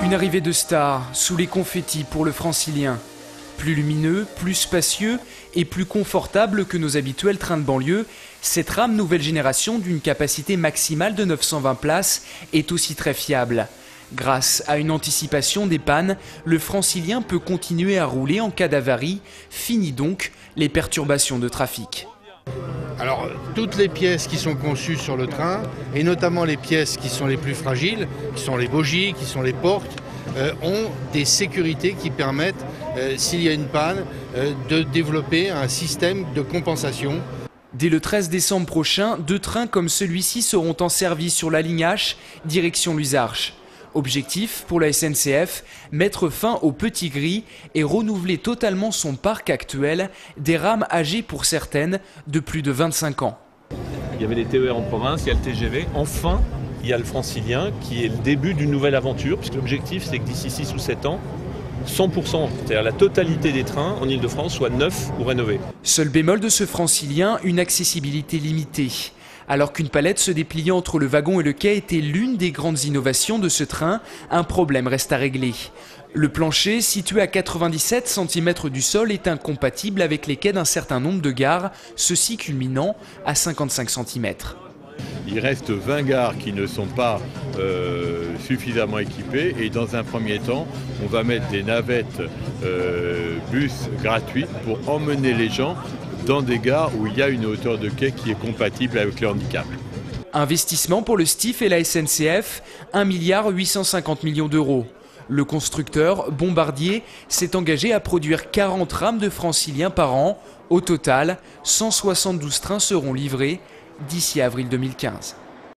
Une arrivée de star sous les confettis pour le Francilien. Plus lumineux, plus spacieux et plus confortable que nos habituels trains de banlieue, cette rame nouvelle génération d'une capacité maximale de 920 places est aussi très fiable. Grâce à une anticipation des pannes, le Francilien peut continuer à rouler en cas d'avarie. Fini donc les perturbations de trafic. Alors, toutes les pièces qui sont conçues sur le train, et notamment les pièces qui sont les plus fragiles, qui sont les bogies, qui sont les portes, ont des sécurités qui permettent, s'il y a une panne, de développer un système de compensation. Dès le 13 décembre prochain, 2 trains comme celui-ci seront en service sur la ligne H, direction Luzarches. Objectif pour la SNCF, mettre fin aux petits gris et renouveler totalement son parc actuel, des rames âgées pour certaines de plus de 25 ans. Il y avait les TER en province, il y a le TGV. Enfin, il y a le Francilien qui est le début d'une nouvelle aventure, puisque l'objectif c'est que d'ici 6 ou 7 ans, 100%, c'est-à-dire la totalité des trains en Ile-de-France soient neufs ou rénovés. Seul bémol de ce Francilien, une accessibilité limitée. Alors qu'une palette se dépliant entre le wagon et le quai était l'une des grandes innovations de ce train, un problème reste à régler. Le plancher, situé à 97 cm du sol, est incompatible avec les quais d'un certain nombre de gares, ceux-ci culminant à 55 cm. Il reste 20 gares qui ne sont pas suffisamment équipées et dans un premier temps, on va mettre des navettes bus gratuites pour emmener les gens dans des gares où il y a une hauteur de quai qui est compatible avec le handicap. Investissement pour le STIF et la SNCF, 1,850 milliard d'euros. Le constructeur, Bombardier, s'est engagé à produire 40 rames de Francilien par an. Au total, 172 trains seront livrés d'ici avril 2015.